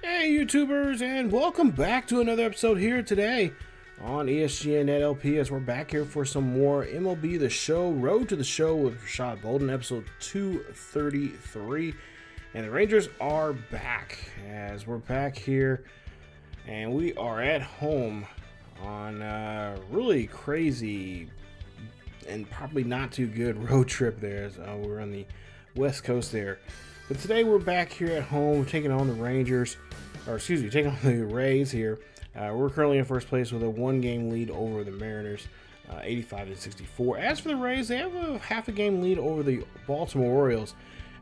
Hey YouTubers, and welcome back to another episode here today on ESGNet LP, as we're back here for some more MLB The Show, Road to the Show with Rashad Bolden, episode 233. And the Rangers are back, as we're back here, and we are at home on a really crazy and probably not too good road trip there. So we're on the West Coast there. But today we're back here at home taking on the Rangers, taking on the Rays here. We're currently in first place with a one-game lead over the Mariners, 85-64. As for the Rays, they have a half a game lead over the Baltimore Orioles.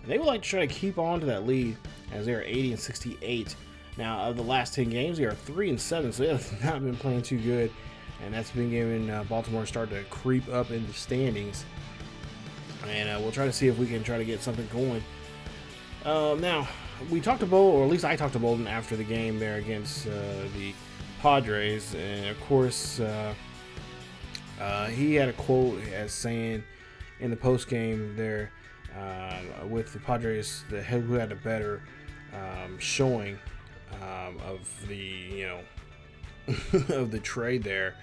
And they would like to try to keep on to that lead, as they are 80-68. Now, of the last 10 games, they are 3-7, so they have not been playing too good. And that's been giving Baltimore a start to creep up in the standings. And we'll try to see if we can try to get something going. Now, we talked to Bolden, or at least I talked to Bolden after the game there against the Padres, and of course, he had a quote as saying in the post game there with the Padres, who had a better showing of the of the trade there.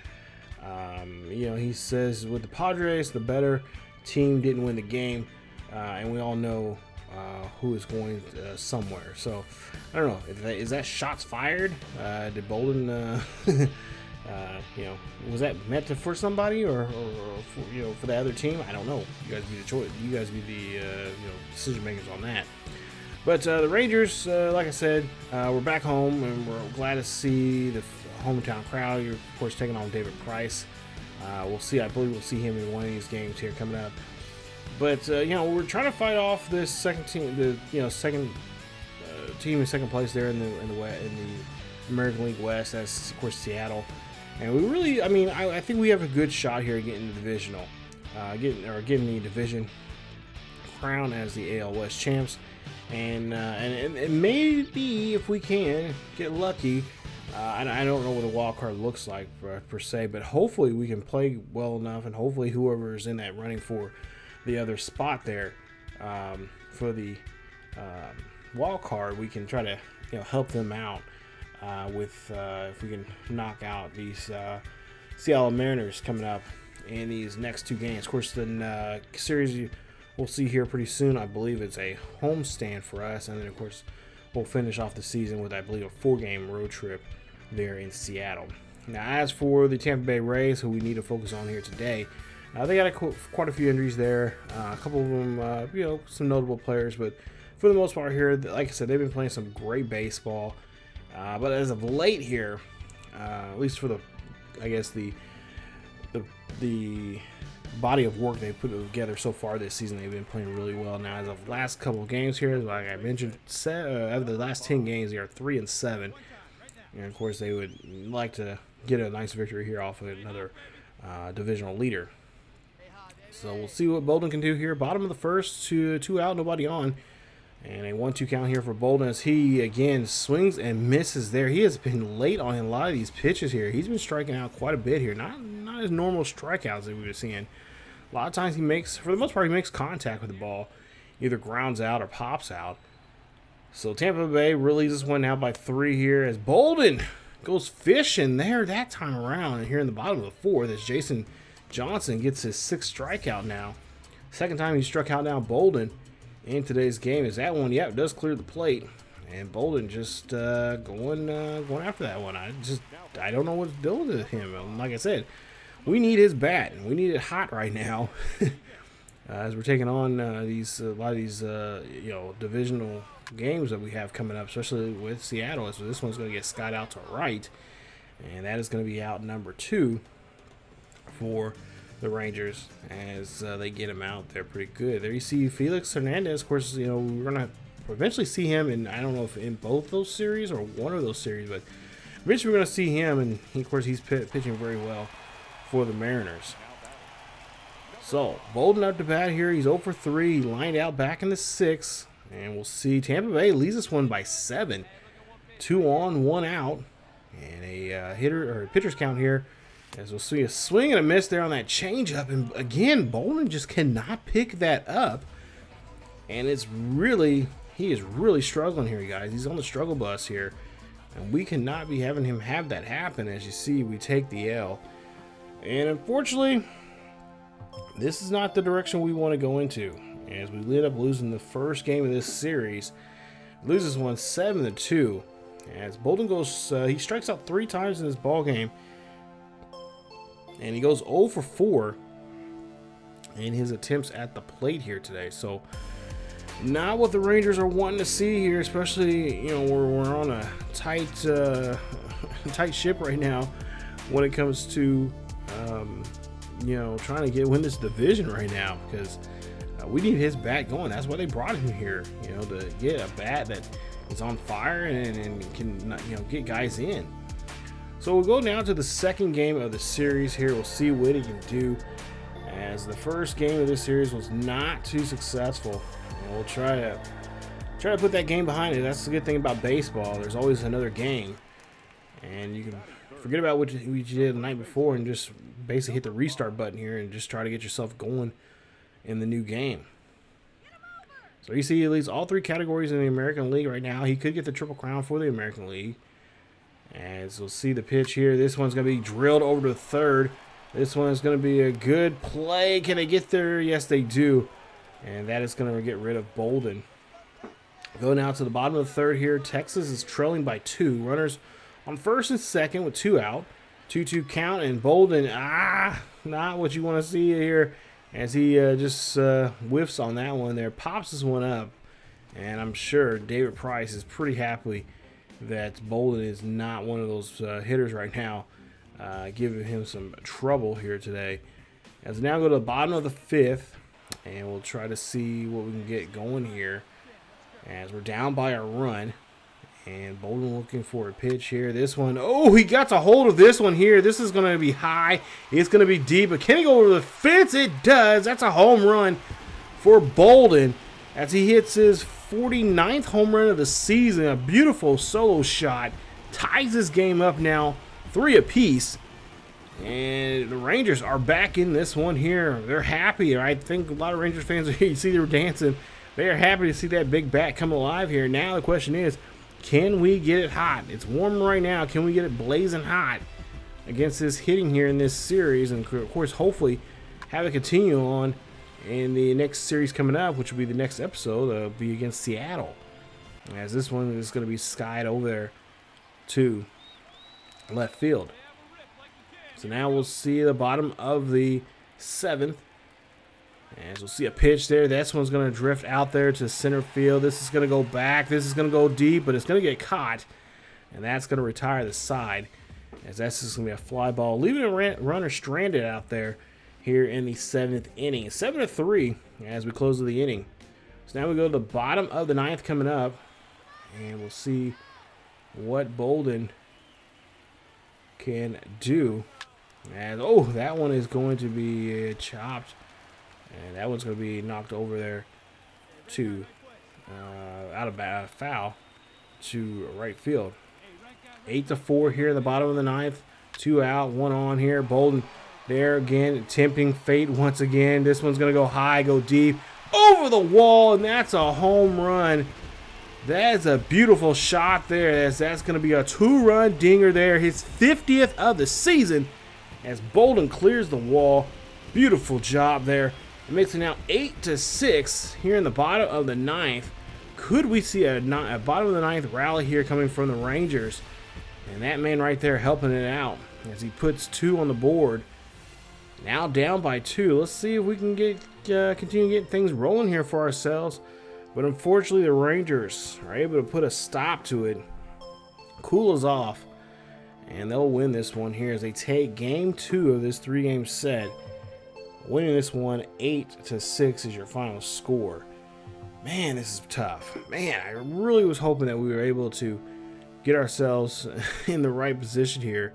He says with the Padres, the better team didn't win the game, and we all know who is going somewhere. So I don't know. Is that shots fired? Did Bolden, was that meant for somebody or for the other team? I don't know. You guys be the choice. You guys be the decision makers on that. But the Rangers, like I said, we're back home, and we're glad to see the hometown crowd. You're of course taking on David Price. We'll see. I believe we'll see him in one of these games here coming up. But we're trying to fight off this second team, second team in second place there in the American League West. That's of course Seattle, and we really, I think we have a good shot here at getting the divisional, getting the division crown as the AL West champs, and maybe if we can get lucky. I don't know what a wild card looks like per se, but hopefully we can play well enough, and hopefully whoever is in that running for the other spot there for the wild card, we can try to help them out with if we can knock out these Seattle Mariners coming up in these next two games. Of course, the series we'll see here pretty soon, I believe it's a homestand for us, and then of course we'll finish off the season with, I believe, a 4-game road trip there in Seattle. Now, as for the Tampa Bay Rays, who we need to focus on here today, they got quite a few injuries there. A couple of them, some notable players, but for the most part here, like I said, they've been playing some great baseball. But as of late here, at least for the body of work they put together so far this season, they've been playing really well. Now, as of the last couple of games here, like I mentioned, out of the last 10 games, they are 3-7. And of course, they would like to get a nice victory here off of another divisional leader. So we'll see what Bolden can do here. Bottom of the first, two out, nobody on. And a 1-2 count here for Bolden as he, again, swings and misses there. He has been late on a lot of these pitches here. He's been striking out quite a bit here. Not his normal strikeouts that we were seeing. A lot of times for the most part, he makes contact with the ball. Either grounds out or pops out. So Tampa Bay really leads this one now by 3 here as Bolden goes fishing there that time around. And here in the bottom of the fourth as Jason Johnson gets his 6th strikeout now. Second time he struck out now Bolden in today's game. Is that one? Yep, it does clear the plate. And Bolden just going after that one. I don't know what to do with him. Like I said, we need his bat. We need it hot right now. As we're taking on a lot of these divisional games that we have coming up, especially with Seattle. So this one's going to get skied out to right. And that is going to be out number 2. For the Rangers as they get him out there pretty good. There you see Felix Hernandez. Of course, we're going to eventually see him, and I don't know if in both those series or one of those series, but eventually we're going to see him, and of course he's pitching very well for the Mariners. So, Bolden up to bat here. He's 0 for 3, lined out back in the 6th, and we'll see Tampa Bay leads this one by 7. 2 on, 1 out, and a pitcher's count here. As we'll see a swing and a miss there on that changeup. And again, Bolden just cannot pick that up. And he is really struggling here, guys. He's on the struggle bus here. And we cannot be having him have that happen. As you see, we take the L. And unfortunately, this is not the direction we want to go into. As we end up losing the first game of this series. Loses one 7-2. As Bolden goes, he strikes out 3 times in this ball game. And he goes 0 for 4 in his attempts at the plate here today. So not what the Rangers are wanting to see here, especially, you know, we're on a tight tight ship right now when it comes to you know, trying to win this division right now, because we need his bat going. That's why they brought him here, you know, to get a bat that is on fire and can, you know, get guys in. So we'll go down to the second game of the series here. We'll see what he can do, as the first game of this series was not too successful. And we'll try to put that game behind it. That's the good thing about baseball. There's always another game, and you can forget about what you did the night before and just basically hit the restart button here and just try to get yourself going in the new game. So you see he leads all 3 categories in the American League right now. He could get the Triple Crown for the American League. As we'll see the pitch here. This one's going to be drilled over to third. This one is going to be a good play. Can they get there? Yes, they do. And that is going to get rid of Bolden. Go now to the bottom of the third here. Texas is trailing by 2. Runners on first and second with 2 out. 2-2 count, and Bolden, not what you want to see here, as he just whiffs on that one there. Pops this one up, and I'm sure David Price is pretty happy that Bolden is not one of those hitters right now, giving him some trouble here today. As we now go to the bottom of the 5th, and we'll try to see what we can get going here, as we're down by a run. And Bolden looking for a pitch here. This one, oh, he got a hold of this one here. This is going to be high. It's going to be deep. But can he go over the fence? It does. That's a home run for Bolden, as he hits his 49th home run of the season. A beautiful solo shot. Ties this game up now 3 apiece. And the Rangers are back in this one here. They're happy. I think a lot of Rangers fans, you see they were dancing. They are happy to see that big bat come alive here. Now the question is, can we get it hot? It's warm right now. Can we get it blazing hot against this hitting here in this series? And of course, hopefully have it continue on in the next series coming up, which will be the next episode. It'll be against Seattle, as this one is going to be skied over there to left field. So now we'll see the bottom of the 7th. As we'll see a pitch there. This one's going to drift out there to center field. This is going to go back. This is going to go deep, but it's going to get caught. And that's going to retire the side, as that's just going to be a fly ball, leaving a runner stranded out there here in the 7th inning. 7-3 as we close the inning. So now we go to the bottom of the 9th coming up, and we'll see what Bolden can do. And oh, that one is going to be chopped. And that one's going to be knocked over there to out of foul to right field. 8-4 here in the bottom of the 9th. 2 out, 1 on here. Bolden there again, tempting fate once again. This one's going to go high, go deep, over the wall, and that's a home run. That's a beautiful shot there. That's going to be a 2-run dinger there. His 50th of the season, as Bolden clears the wall. Beautiful job there. It makes it now 8-6 here in the bottom of the 9th. Could we see a bottom of the 9th rally here coming from the Rangers? And that man right there helping it out as he puts 2 on the board. Now down by 2. Let's see if we can continue getting things rolling here for ourselves. But unfortunately, the Rangers are able to put a stop to it. Cool us off. And they'll win this one here as they take game 2 of this 3-game set. Winning this one 8-6 is your final score. Man, this is tough. Man, I really was hoping that we were able to get ourselves in the right position here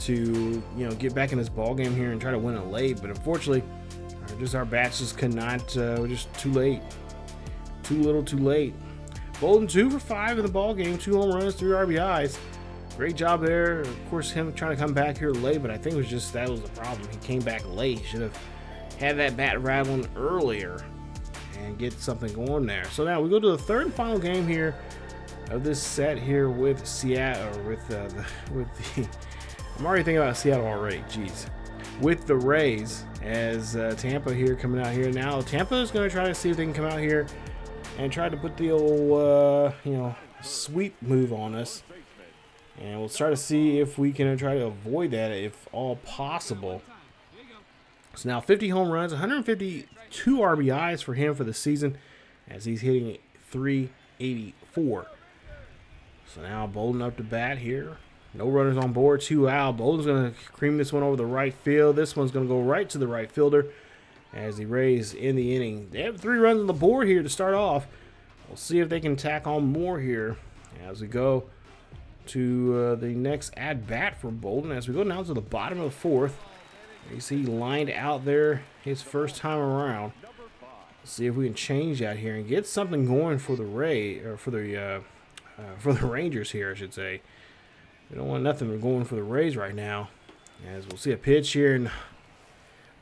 to, get back in this ball game here and try to win it late. But unfortunately, our bats just could not. Just too late. Too little, too late. Bolden 2 for 5 in the ball game. 2 home runs, 3 RBIs. Great job there. Of course, him trying to come back here late, but I think it was just that was the problem. He came back late. He should have had that bat rattling earlier and get something going there. So now we go to the third and final game here of this set here with Seattle, or I'm already thinking about Seattle already. Jeez, with the Rays, as Tampa here coming out here now. Tampa is going to try to see if they can come out here and try to put the old sweep move on us, and we'll try to see if we can try to avoid that if all possible. So now 50 home runs, 152 RBIs for him for the season, as he's hitting 384. So now Bolden up to bat here. No runners on board, 2 out. Bolden's going to cream this one over the right field. This one's going to go right to the right fielder as the Rays in the inning. They have 3 runs on the board here to start off. We'll see if they can tack on more here as we go to the next at-bat for Bolden. As we go down to the bottom of the 4th, you see lined out there his first time around. Let's see if we can change that here and get something going for the for the Rangers here, I should say. We don't want nothing going for the Rays right now. As we'll see a pitch here, and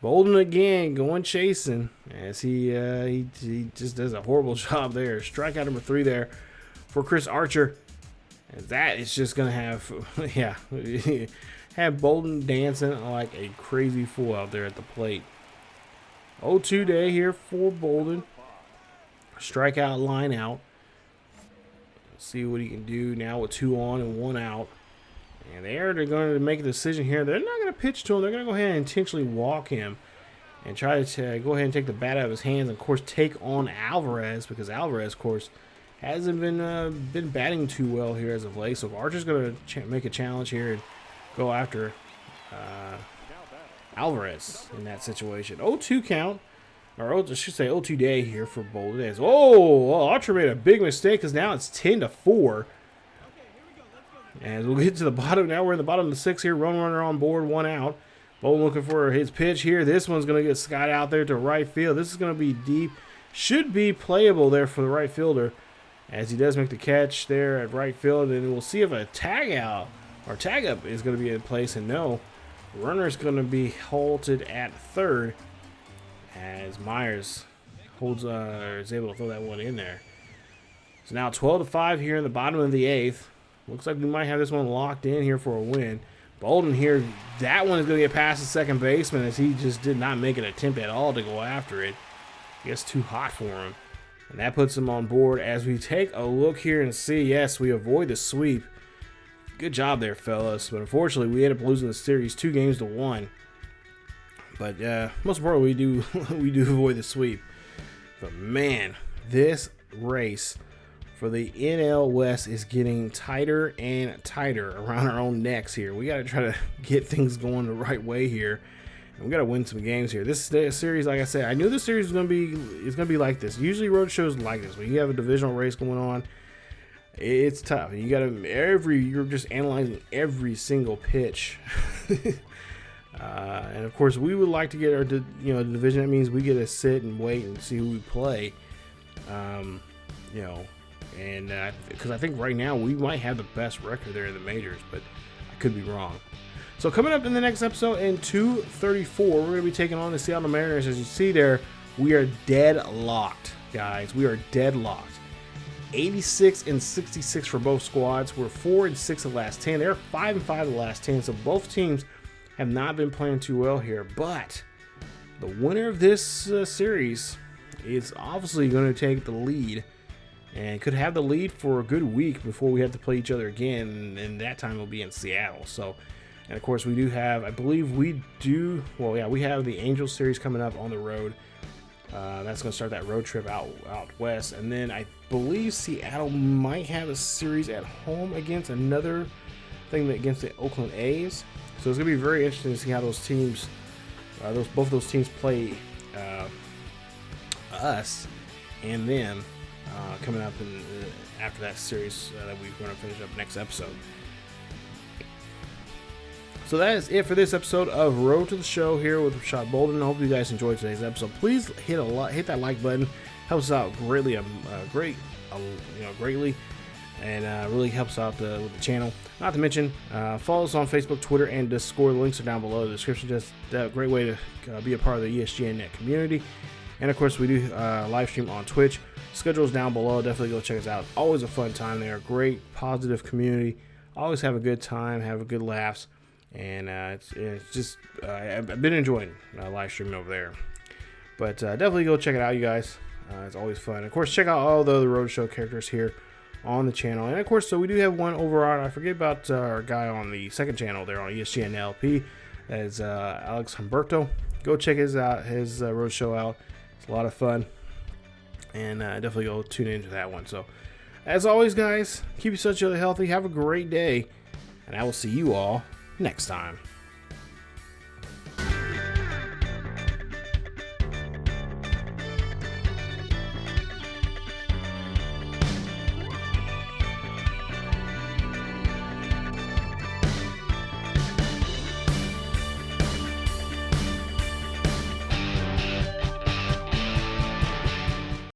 Bolden again going chasing as he just does a horrible job there. Strikeout number 3 there for Chris Archer. And that is just going to have, have Bolden dancing like a crazy fool out there at the plate. 0-2 day here for Bolden. Strikeout, line out. Let's see what he can do now with 2 on and 1 out. And they're going to make a decision here. They're not going to pitch to him. They're going to go ahead and intentionally walk him and try to go ahead and take the bat out of his hands and, of course, take on Alvarez, because Alvarez, of course, hasn't been batting too well here as of late. So Archer's going to make a challenge here and go after Alvarez in that situation. 0-2 count, or I should say 0-2 day here for Bolden. Archer made a big mistake because now it's 10-4. As we'll get to the bottom, now we're in the bottom of the 6th here. Runner on board, 1 out. Bolden looking for his pitch here. This one's going to get skied out there to right field. This is going to be deep. Should be playable there for the right fielder, as he does make the catch there at right field. And we'll see if a tag out or tag up is going to be in place. And no, runner's going to be halted at 3rd as Myers is able to throw that one in there. So now 12-5 here in the bottom of the 8th. Looks like we might have this one locked in here for a win. Bolden here, that one is going to get past the second baseman, as he just did not make an attempt at all to go after it. I guess too hot for him. And that puts him on board as we take a look here and see, yes, we avoid the sweep. Good job there, fellas. But unfortunately, we end up losing the series 2-1. But most importantly, we do avoid the sweep. But man, this race for the NL West is getting tighter and tighter around our own necks here. We got to try to get things going the right way here. And we got to win some games here. This series, like I said, I knew this series was going to be like this. Usually road shows like this. When you have a divisional race going on, it's tough. You got to you're just analyzing every single pitch. And of course, we would like to get our division. That means we get to sit and wait and see who we play. And because I think right now we might have the best record there in the majors, but I could be wrong. So coming up in the next episode in 234, we're going to be taking on the Seattle Mariners. As you see there, we are deadlocked, guys. We are deadlocked. 86-66 for both squads. We're 4-6 of the last 10. They're 5-5 of the last 10. So both teams have not been playing too well here. But the winner of this series is obviously going to take the lead, and could have the lead for a good week before we have to play each other again, and that time will be in Seattle. So, and of course we do have, I believe we have the Angels series coming up on the road. That's going to start that road trip out west, and then I believe Seattle might have a series at home against another thing against the Oakland A's. So it's going to be very interesting to see how those teams, both those teams play us and them. Coming up after that series that we're going to finish up next episode. So that is it for this episode of Road to the Show here with Rashad Bolden. I hope you guys enjoyed today's episode. Please hit that like button. Helps us out greatly, greatly, and really helps out with the channel. Not to mention, follow us on Facebook, Twitter, and Discord. The links are down below in the description. Just a great way to be a part of the ESGNet community. And of course, we do live stream on Twitch. Schedule's down below. Definitely go check us out. Always a fun time there. Great, positive community. Always have a good time, have a good laughs. And it's just, I've been enjoying live streaming over there. But definitely go check it out, you guys. It's always fun. Of course, check out all the other Roadshow characters here on the channel. And of course, so we do have one over on, I forget about our guy on the second channel there on ESGNet LP. That is Alex Humberto. Go check his Roadshow out. It's a lot of fun. And definitely go tune into that one. So, as always, guys, keep yourself healthy. Have a great day. And I will see you all next time.